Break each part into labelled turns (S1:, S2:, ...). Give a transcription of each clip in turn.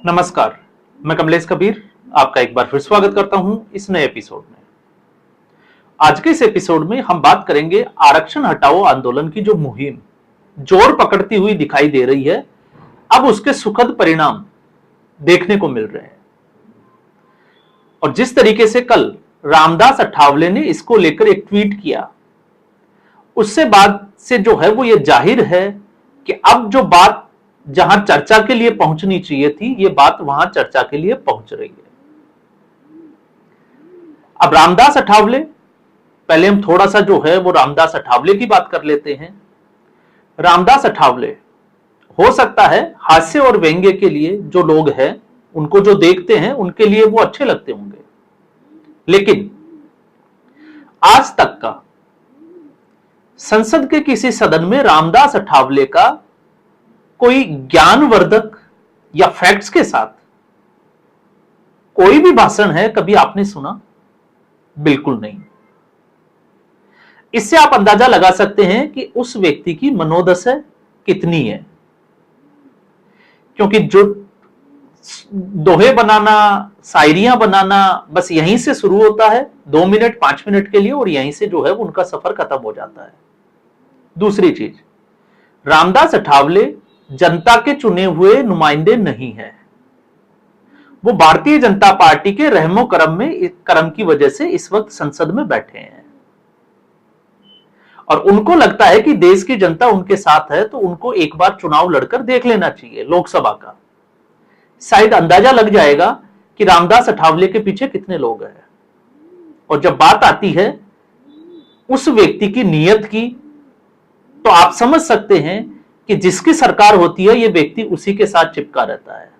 S1: नमस्कार, मैं कमलेश कबीर आपका एक बार फिर स्वागत करता हूं इस नए एपिसोड में। आज के इस एपिसोड में हम बात करेंगे आरक्षण हटाओ आंदोलन की जो मुहिम जोर पकड़ती हुई दिखाई दे रही है, अब उसके सुखद परिणाम देखने को मिल रहे हैं। और जिस तरीके से कल रामदास अठावले ने इसको लेकर एक ट्वीट किया, उससे बाद से जो है वो ये जाहिर है कि अब जो बात जहां चर्चा के लिए पहुंचनी चाहिए थी, ये बात वहां चर्चा के लिए पहुंच रही है। अब रामदास अठावले, पहले हम थोड़ा सा जो है वो रामदास अठावले की बात कर लेते हैं। रामदास अठावले, हो सकता है हास्य और व्यंग्य के लिए जो लोग हैं, उनको जो देखते हैं उनके लिए वो अच्छे लगते होंगे, लेकिन आज तक का संसद के किसी सदन में रामदास अठावले का कोई ज्ञानवर्धक या फैक्ट्स के साथ कोई भी भाषण है कभी आपने सुना? बिल्कुल नहीं। इससे आप अंदाजा लगा सकते हैं कि उस व्यक्ति की मनोदशा कितनी है, क्योंकि जो दोहे बनाना, शायरियां बनाना बस यहीं से शुरू होता है 2 मिनट 5 मिनट के लिए, और यहीं से जो है उनका सफर खत्म हो जाता है। दूसरी चीज, रामदास अठावले जनता के चुने हुए नुमाइंदे नहीं है। वो भारतीय जनता पार्टी के रहमो करम की वजह से इस वक्त संसद में बैठे हैं, और उनको लगता है कि देश की जनता उनके साथ है, तो उनको एक बार चुनाव लड़कर देख लेना चाहिए लोकसभा का। शायद अंदाजा लग जाएगा कि रामदास अठावले के पीछे कितने लोग हैं। और जब बात आती है उस व्यक्ति की नीयत की, तो आप समझ सकते हैं कि जिसकी सरकार होती है, ये व्यक्ति उसी के साथ चिपका रहता है।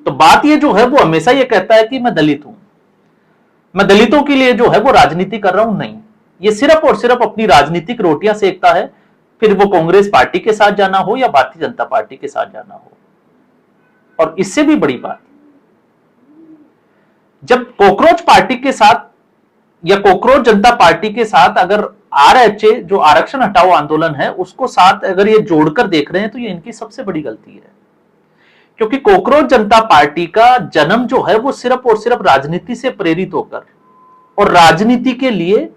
S1: तो बात ये जो है वो हमेशा ये कहता है कि मैं दलित हूं, मैं दलितों के लिए जो है वो राजनीति कर रहा हूं। नहीं, ये सिर्फ और सिर्फ अपनी राजनीतिक रोटियां सेकता है, फिर वो कांग्रेस पार्टी के साथ जाना हो या भारतीय जनता पार्टी के साथ जाना हो। और इससे भी बड़ी बात, जब कॉकरोच पार्टी के साथ या कॉकरोच जनता पार्टी के साथ अगर आरएचए जो आरक्षण हटाओ आंदोलन है उसको साथ अगर ये जोड़कर देख रहे हैं, तो ये इनकी सबसे बड़ी गलती है। क्योंकि कॉकरोच जनता पार्टी का जन्म जो है वो सिर्फ और सिर्फ राजनीति से प्रेरित होकर और राजनीति के लिए,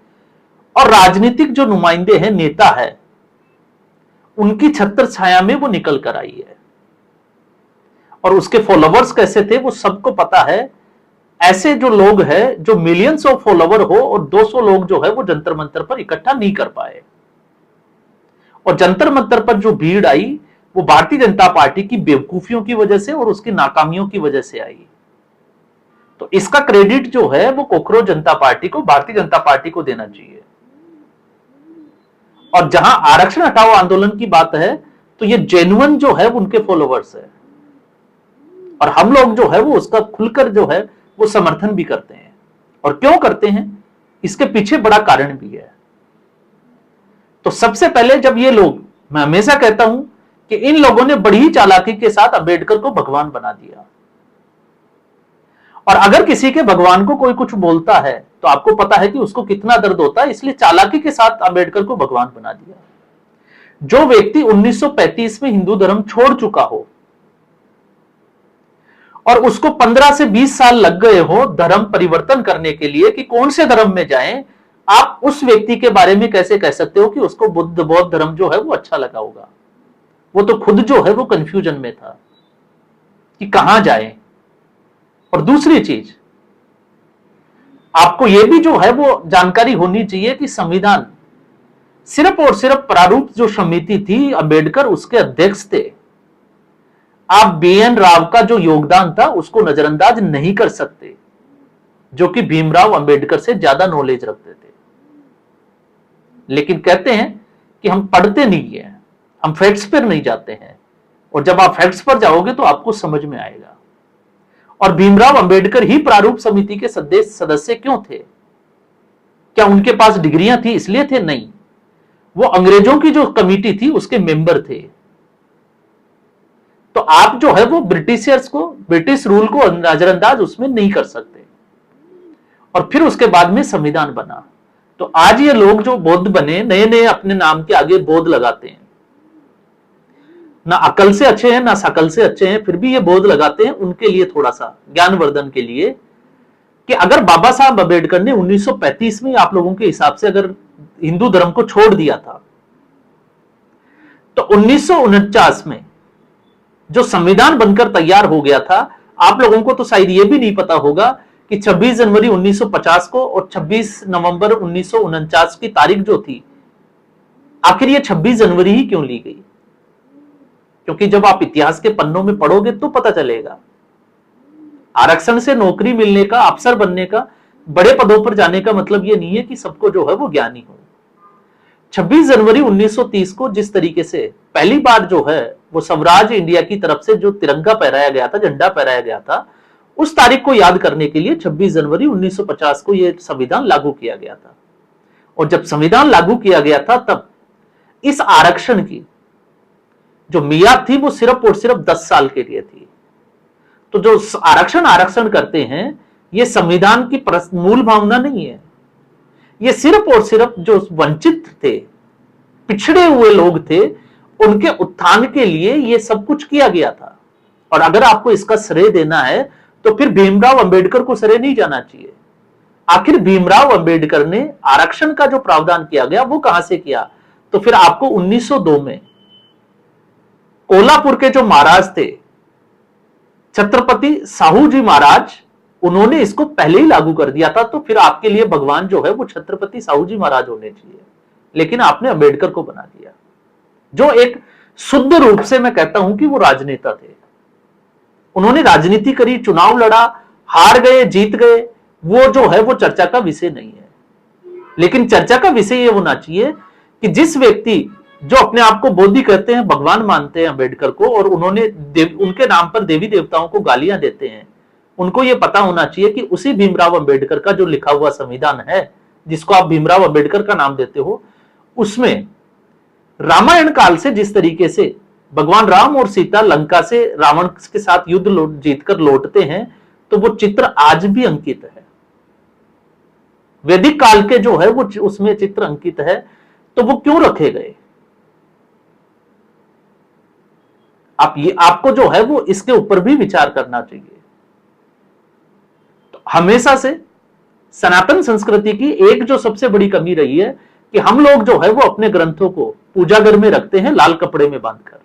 S1: और राजनीतिक जो नुमाइंदे हैं, नेता है, उनकी छत्र छाया में वो निकल कर आई है। और उसके फॉलोवर्स कैसे थे वो सबको पता है। ऐसे जो लोग हैं जो मिलियंस ऑफ फॉलोवर हो, और 200 लोग जो है वो जंतर मंतर पर इकट्ठा नहीं कर पाए, और जंतर मंतर पर जो भीड़ आई वो भारतीय जनता पार्टी की बेवकूफियों की वजह से और उसकी नाकामियों की वजह से आई। तो इसका क्रेडिट जो है वो कॉकरोच जनता पार्टी को, भारतीय जनता पार्टी को देना चाहिए। और जहां आरक्षण हटाओ आंदोलन की बात है, तो ये जेन्युइन जो है उनके फॉलोवर्स है, और हम लोग जो है वो उसका खुलकर जो है वो समर्थन भी करते हैं। और क्यों करते हैं, इसके पीछे बड़ा कारण भी है। तो सबसे पहले जब ये लोग, मैं हमेशा कहता हूं कि इन लोगों ने बड़ी ही चालाकी के साथ अंबेडकर को भगवान बना दिया। और अगर किसी के भगवान को कोई कुछ बोलता है तो आपको पता है कि उसको कितना दर्द होता है, इसलिए चालाकी के साथ अंबेडकर को भगवान बना दिया। जो व्यक्ति 1935 में हिंदू धर्म छोड़ चुका हो और उसको 15 से 20 साल लग गए हो धर्म परिवर्तन करने के लिए कि कौन से धर्म में जाएं, आप उस व्यक्ति के बारे में कैसे कह सकते हो कि उसको बौद्ध धर्म जो है वो अच्छा लगा होगा? वो तो खुद जो है वो कंफ्यूजन में था कि कहां जाए। और दूसरी चीज, आपको यह भी जो है वो जानकारी होनी चाहिए कि संविधान सिर्फ और सिर्फ प्रारूप जो समिति थी, अंबेडकर उसके अध्यक्ष थे। आप बीएन राव का जो योगदान था उसको नजरअंदाज नहीं कर सकते, जो कि भीमराव अंबेडकर से ज्यादा नॉलेज रखते थे। लेकिन कहते हैं कि हम पढ़ते नहीं है, हम फैक्ट्स पर नहीं जाते हैं, और जब आप फैक्ट्स पर जाओगे तो आपको समझ में आएगा। और भीमराव अंबेडकर ही प्रारूप समिति के सदस्य क्यों थे? क्या उनके पास डिग्रियां थी इसलिए थे? नहीं, वो अंग्रेजों की जो कमिटी थी उसके मेंबर थे। तो आप जो है वो ब्रिटिशर्स को, ब्रिटिश रूल को नजरअंदाज उसमें नहीं कर सकते। और फिर उसके बाद में संविधान बना। तो आज ये लोग जो बौद्ध बने, नए नए अपने नाम के आगे बौद्ध लगाते हैं, ना अकल से अच्छे हैं ना शकल से अच्छे हैं, फिर भी ये बोध लगाते हैं उनके लिए थोड़ा सा ज्ञानवर्धन के लिए कि अगर बाबा साहब अम्बेडकर ने 1935 में आप लोगों के हिसाब से अगर हिंदू धर्म को छोड़ दिया था, तो 1949 में जो संविधान बनकर तैयार हो गया था, आप लोगों को तो शायद यह भी नहीं पता होगा कि 26 जनवरी 1950 को और 26 नवंबर 1949 की तारीख जो थी, आखिर ये 26 जनवरी ही क्यों ली गई? क्योंकि जब आप इतिहास के पन्नों में पढ़ोगे तो पता चलेगा, आरक्षण से नौकरी मिलने का, अफसर बनने का, बड़े पदों पर जाने का मतलब यह नहीं है कि सबको जो है वो ज्ञानी हो। 26 जनवरी 1930 को जिस तरीके से पहली बार जो है वो स्वराज इंडिया की तरफ से जो तिरंगा फहराया गया था, झंडा फहराया गया था, उस तारीख को याद करने के लिए 26 जनवरी 1950 को यह संविधान लागू किया गया था। और जब संविधान लागू किया गया था तब इस आरक्षण की जो मियाद थी वो सिर्फ और सिर्फ 10 साल के लिए थी। तो जो आरक्षण करते हैं, ये संविधान की मूल भावना नहीं है, ये सिर्फ और सिर्फ जो वंचित थे, पिछड़े हुए लोग थे, उनके उत्थान के लिए ये सब कुछ किया गया था। और अगर आपको इसका श्रेय देना है तो फिर भीमराव अंबेडकर को श्रेय नहीं जाना चाहिए। आखिर भीमराव अंबेडकर ने आरक्षण का जो प्रावधान किया गया वो कहां से किया? तो फिर आपको 1902 में कोल्हापुर के जो महाराज थे, छत्रपति साहू जी महाराज, उन्होंने इसको पहले ही लागू कर दिया था। तो फिर आपके लिए भगवान जो है वो छत्रपति साहू जी महाराज होने चाहिए, लेकिन आपने अंबेडकर को बना दिया, जो एक शुद्ध रूप से मैं कहता हूं कि वो राजनेता थे। उन्होंने राजनीति करी, चुनाव लड़ा, हार गए, जीत गए, वो जो है वो चर्चा का विषय नहीं है। लेकिन चर्चा का विषय ये होना चाहिए कि जिस व्यक्ति जो अपने आप को बोधि कहते हैं, भगवान मानते हैं अंबेडकर को, और उन्होंने उनके नाम पर देवी देवताओं को गालियां देते हैं, उनको यह पता होना चाहिए कि उसी भीमराव अंबेडकर का जो लिखा हुआ संविधान है, जिसको आप भीमराव अंबेडकर का नाम देते हो, उसमें रामायण काल से जिस तरीके से भगवान राम और सीता लंका से रावण के साथ युद्ध जीतकर लौटते हैं, तो वो चित्र आज भी अंकित है। वैदिक काल के जो है वो उसमें चित्र अंकित है, तो वो क्यों रखे गए? आपको जो है वो इसके ऊपर भी विचार करना चाहिए। तो हमेशा से सनातन संस्कृति की एक जो सबसे बड़ी कमी रही है कि हम लोग जो है वो अपने ग्रंथों को पूजा घर में रखते हैं, लाल कपड़े में बांधकर,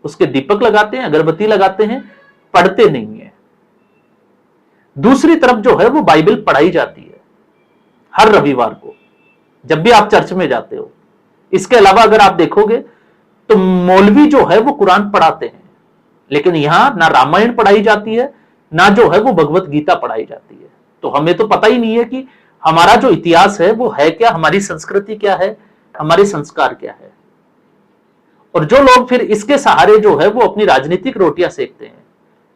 S1: उसके दीपक लगाते हैं, अगरबत्ती लगाते हैं, पढ़ते नहीं है। दूसरी तरफ जो है वो बाइबल पढ़ाई जाती है हर रविवार को, जब भी आप चर्च में जाते हो। इसके अलावा अगर आप देखोगे तो मौलवी जो है वो कुरान पढ़ाते हैं, लेकिन यहां ना रामायण पढ़ाई जाती है, ना जो है वो भगवत गीता पढ़ाई जाती है। तो हमें तो पता ही नहीं है कि हमारा जो इतिहास है वो है क्या, हमारी संस्कृति क्या है, हमारे संस्कार क्या है। और जो लोग फिर इसके सहारे जो है वो अपनी राजनीतिक रोटियां सेकते हैं,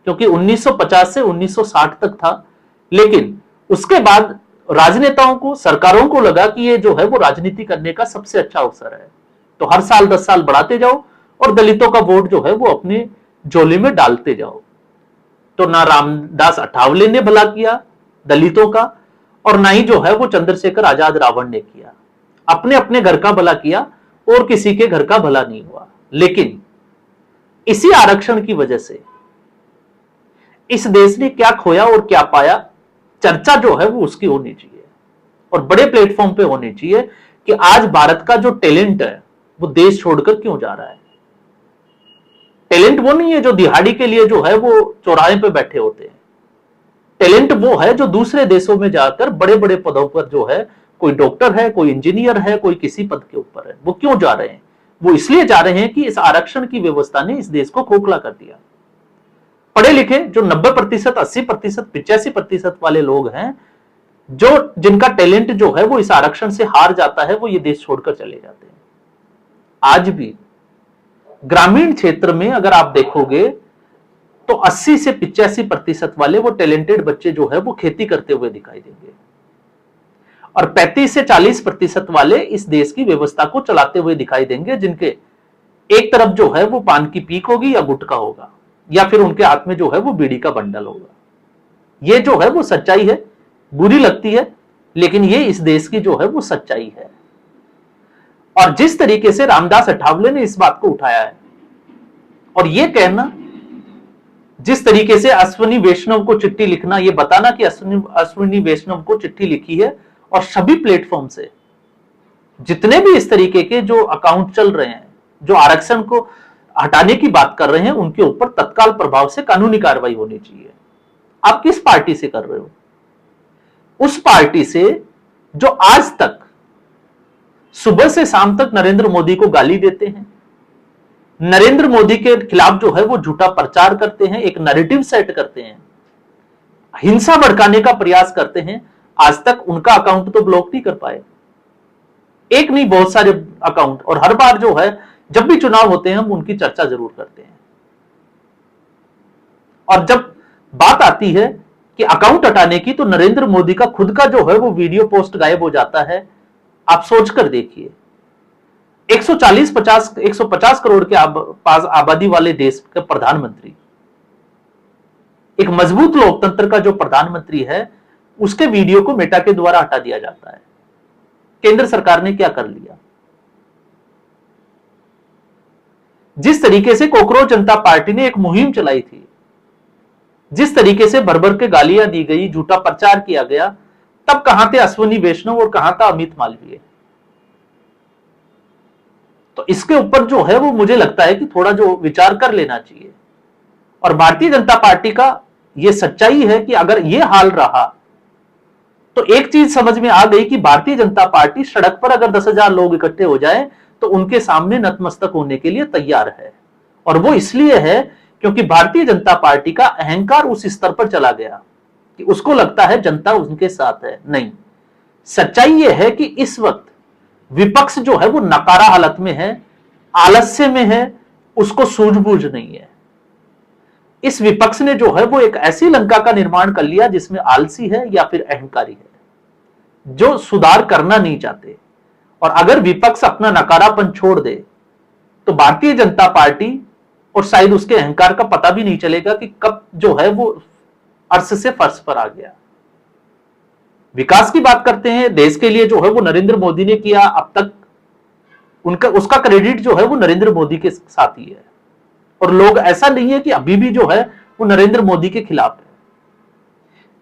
S1: क्योंकि 1950 से 1960 तक था, लेकिन उसके बाद राजनेताओं को, सरकारों को लगा कि ये जो है वो राजनीति करने का सबसे अच्छा अवसर है, तो हर साल 10 साल बढ़ाते जाओ और दलितों का वोट जो है वो अपने झोले में डालते जाओ। तो ना रामदास अठावले ने भला किया दलितों का, और ना ही जो है वो चंद्रशेखर आजाद रावण ने किया। अपने अपने घर का भला किया और किसी के घर का भला नहीं हुआ। लेकिन इसी आरक्षण की वजह से इस देश ने क्या खोया और क्या पाया, चर्चा जो है वो उसकी होनी चाहिए, और बड़े प्लेटफॉर्म पे होनी चाहिए कि आज भारत का जो टैलेंट है वो देश छोड़कर क्यों जा रहा है। टैलेंट वो नहीं है जो दिहाड़ी के लिए जो है वो चौराहे पे बैठे होते हैं। टैलेंट वो है जो दूसरे देशों में जाकर बड़े बड़े पदों पर जो है, कोई डॉक्टर है, कोई इंजीनियर है, कोई किसी पद के ऊपर है। वो क्यों जा रहे हैं? वो इसलिए जा रहे हैं कि इस आरक्षण की व्यवस्था ने इस देश को खोखला कर दिया। पढ़े लिखे जो 90%, 80%, 85% वाले लोग हैं, जो जिनका टैलेंट जो है वो इस आरक्षण से हार जाता है, वो ये देश छोड़कर चले जाते हैं। आज भी ग्रामीण क्षेत्र में अगर आप देखोगे तो 80 से 85% वाले वो टैलेंटेड बच्चे जो है वो खेती करते हुए दिखाई देंगे, और 35 से 40% वाले इस देश की व्यवस्था को चलाते हुए दिखाई देंगे, जिनके एक तरफ जो है वो पान की पीक होगी या गुटखा होगा, या फिर उनके हाथ में जो है वो बीड़ी का बंडल होगा। ये जो है वो सच्चाई है, बुरी लगती है, लेकिन ये इस देश की जो है वो सच्चाई है। और जिस तरीके से रामदास अठावले ने इस बात को उठाया है और ये कहना, जिस तरीके से अश्विनी वैष्णव को चिट्ठी लिखना, ये बताना कि अश्विनी वैष्णव को चिट्ठी लिखी है, और सभी प्लेटफॉर्म से जितने भी इस तरीके के जो अकाउंट चल रहे हैं, जो आरक्षण को हटाने की बात कर रहे हैं, उनके ऊपर तत्काल प्रभाव से कानूनी कार्रवाई होनी चाहिए। आप किस पार्टी से कर रहे हो? उस पार्टी से जो आज तक सुबह से शाम तक नरेंद्र मोदी को गाली देते हैं, नरेंद्र मोदी के खिलाफ जो है वो झूठा प्रचार करते हैं, एक नैरेटिव सेट करते हैं, हिंसा भड़काने का प्रयास करते हैं। आज तक उनका अकाउंट तो ब्लॉक नहीं कर पाए, एक नहीं बहुत सारे अकाउंट, और हर बार जो है जब भी चुनाव होते हैं हम उनकी चर्चा जरूर करते हैं। और जब बात आती है कि अकाउंट हटाने की, तो नरेंद्र मोदी का खुद का जो है वो वीडियो पोस्ट गायब हो जाता है। आप सोचकर देखिए, 150 करोड़ के पास आबादी वाले देश के प्रधानमंत्री, एक मजबूत लोकतंत्र का जो प्रधानमंत्री है, उसके वीडियो को मेटा के द्वारा हटा दिया जाता है। केंद्र सरकार ने क्या कर लिया? जिस तरीके से कॉकरोच जनता पार्टी ने एक मुहिम चलाई थी, जिस तरीके से भर भर के गालियां दी गई, झूठा प्रचार किया गया, तब कहां थे अश्विनी वैष्णव और कहां था अमित मालवीय? तो इसके ऊपर जो है वो मुझे लगता है कि थोड़ा जो विचार कर लेना चाहिए। और भारतीय जनता पार्टी का ये सच्चाई है कि अगर ये हाल रहा तो एक चीज समझ में आ गई कि भारतीय जनता पार्टी सड़क पर अगर 10,000 लोग इकट्ठे हो जाए तो उनके सामने नतमस्तक होने के लिए तैयार है। और वो इसलिए है क्योंकि भारतीय जनता पार्टी का अहंकार उस स्तर पर चला गया कि उसको लगता है जनता उनके साथ है। नहीं, सच्चाई यह है कि इस वक्त विपक्ष जो है वो नकारा हालत में है, आलस्य में है, उसको सूझबूझ नहीं है। इस विपक्ष ने जो है वो एक ऐसी लंका का निर्माण कर लिया जिसमें आलसी है या फिर अहंकारी है, जो सुधार करना नहीं चाहते। और अगर विपक्ष अपना नकारापन छोड़ दे तो भारतीय जनता पार्टी और शायद उसके अहंकार का पता भी नहीं चलेगा कि कब जो है वो अर्श से फर्श पर आ गया। विकास की बात करते हैं, देश के लिए जो है वो नरेंद्र मोदी ने किया, अब तक उसका क्रेडिट जो है वो नरेंद्र मोदी के साथ ही है। और लोग ऐसा नहीं है कि अभी भी जो है वो नरेंद्र मोदी के खिलाफ है।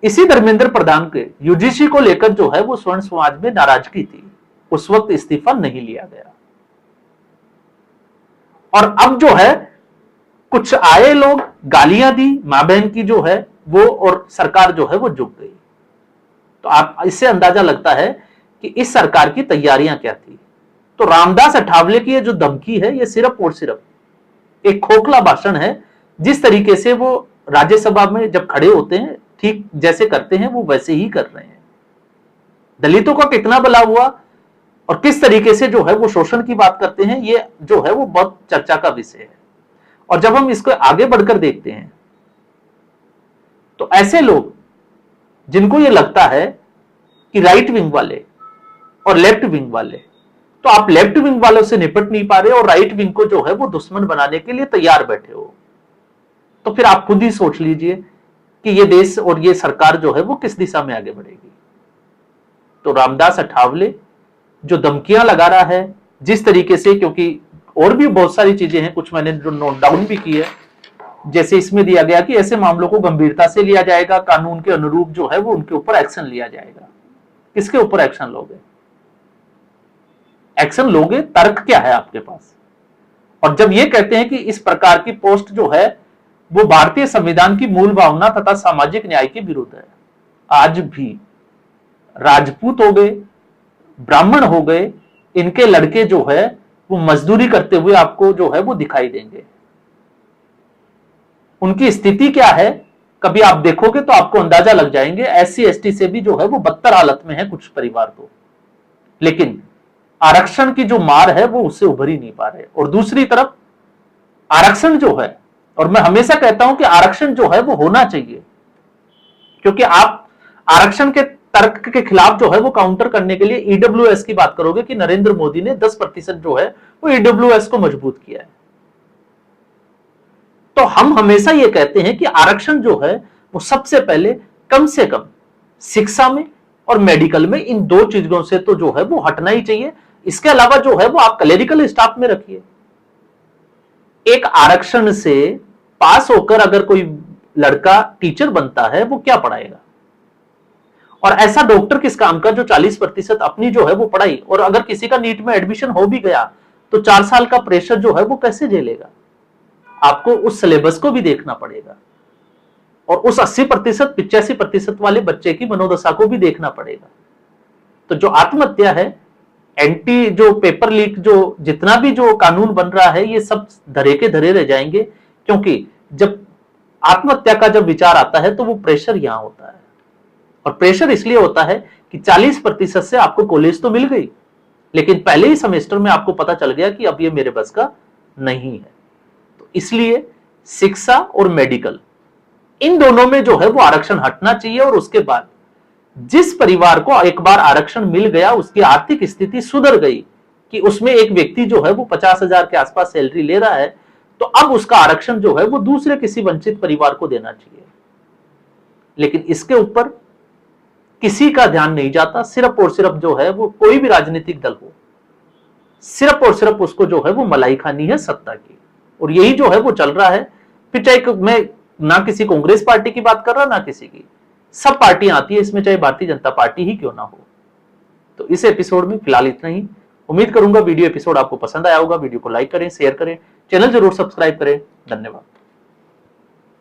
S1: इसी धर्मेंद्र प्रधान के यूजीसी को लेकर जो है वो स्वर्ण समाज में नाराजगी थी, उस वक्त इस्तीफा नहीं लिया गया। और अब जो है कुछ आए लोग गालियां दी, मां बहन की जो है वो, और सरकार जो है वो झुक गई। तो आप इससे अंदाजा लगता है कि इस सरकार की तैयारियां क्या थी। तो रामदास अठावले की ये जो धमकी है, ये सिर्फ और सिर्फ एक खोखला भाषण है। जिस तरीके से वो राज्यसभा में जब खड़े होते हैं, ठीक जैसे करते हैं वो वैसे ही कर रहे हैं। दलितों का कितना भला हुआ और किस तरीके से जो है वो शोषण की बात करते हैं, ये जो है वो बहुत चर्चा का विषय है। और जब हम इसको आगे बढ़कर देखते हैं तो ऐसे लोग जिनको ये लगता है कि राइट विंग वाले और लेफ्ट विंग वाले, तो आप लेफ्ट विंग वालों से निपट नहीं पा रहे और राइट विंग को जो है वो दुश्मन बनाने के लिए तैयार बैठे हो, तो फिर आप खुद ही सोच लीजिए कि ये देश और ये सरकार जो है वो किस दिशा में आगे बढ़ेगी। तो रामदास अठावले जो धमकियां लगा रहा है जिस तरीके से, क्योंकि और भी बहुत सारी चीजें हैं, कुछ मैंने जो नोट डाउन भी की है, जैसे इसमें दिया गया कि ऐसे मामलों को गंभीरता से लिया जाएगा, कानून के अनुरूप जो है वो उनके ऊपर एक्शन लिया जाएगा। किसके ऊपर एक्शन लोगे? एक्शन लोगे, तर्क क्या है आपके पास? और जब ये कहते हैं कि इस प्रकार की पोस्ट जो है वो भारतीय संविधान की मूल भावना तथा सामाजिक न्याय के विरुद्ध है। आज भी राजपूत हो गए, ब्राह्मण हो गए, इनके लड़के जो है वो मजदूरी करते हुए आपको जो है वो दिखाई देंगे। उनकी स्थिति क्या है कभी आप देखोगे तो आपको अंदाजा लग जाएंगे। SC ST से भी जो है वो बदतर हालत में है कुछ परिवार तो, लेकिन आरक्षण की जो मार है वो उससे उभर ही नहीं पा रहे। और दूसरी तरफ आरक्षण जो है, और मैं हमेशा कहता हूं कि आरक्षण जो है वो होना चाहिए, क्योंकि आप आरक्षण के तर्क के खिलाफ जो है वो काउंटर करने के लिए EWS की बात करोगे कि नरेंद्र मोदी ने 10% जो है वो EWS को मजबूत किया है। तो हम हमेशा ये कहते हैं कि आरक्षण जो है वो सबसे पहले कम से कम शिक्षा में और मेडिकल में, इन दो चीजों से तो जो है वो हटना ही चाहिए। इसके अलावा जो है वो आप क्लेरिकल स्टाफ में रखिए, एक आरक्षण से पास होकर अगर कोई लड़का टीचर बनता है वो क्या पढ़ाएगा? और ऐसा डॉक्टर किस काम का जो 40% अपनी जो है वो पढ़ाई, और अगर किसी का नीट में एडमिशन हो भी गया तो 4 साल का प्रेशर जो है वो कैसे झेलेगा? आपको उस सिलेबस को भी देखना पड़ेगा और उस 80% 85% वाले बच्चे की मनोदशा को भी देखना पड़ेगा। तो जो आत्महत्या है, एंटी जो पेपर लीक, जो जितना भी जो कानून बन रहा है, ये सब धरे के धरे रह जाएंगे, क्योंकि जब आत्महत्या का जब विचार आता है तो वो प्रेशर यहां होता है। और प्रेशर इसलिए होता है कि 40% से आपको कॉलेज तो मिल गई, लेकिन पहले ही सेमेस्टर में आपको पता चल गया कि अब ये मेरे बस का नहीं है। तो इसलिए शिक्षा और मेडिकल, इन दोनों में जो है वो आरक्षण हटना चाहिए। और उसके बाद जिस परिवार को एक बार आरक्षण मिल गया, उसकी आर्थिक स्थिति सुधर गई कि उसमें एक व्यक्ति जो है वो 50,000 के आसपास सैलरी ले रहा है, तो अब उसका आरक्षण जो है वो दूसरे किसी वंचित परिवार को देना चाहिए। लेकिन इसके ऊपर किसी का ध्यान नहीं जाता। सिर्फ और सिर्फ जो है वो कोई भी राजनीतिक दल हो, सिर्फ और सिर्फ उसको जो है वो मलाई खानी है सत्ता की, और यही जो है वो चल रहा है। फिर चाहे मैं ना किसी कांग्रेस पार्टी की बात कर रहा, ना किसी की, सब पार्टियां आती है इसमें, चाहे भारतीय जनता पार्टी ही क्यों ना हो। तो इस एपिसोड में फिलहाल इतना ही। उम्मीद करूंगा वीडियो एपिसोड आपको पसंद आया होगा। वीडियो को लाइक करें, शेयर करें, चैनल जरूर सब्सक्राइब करें। धन्यवाद।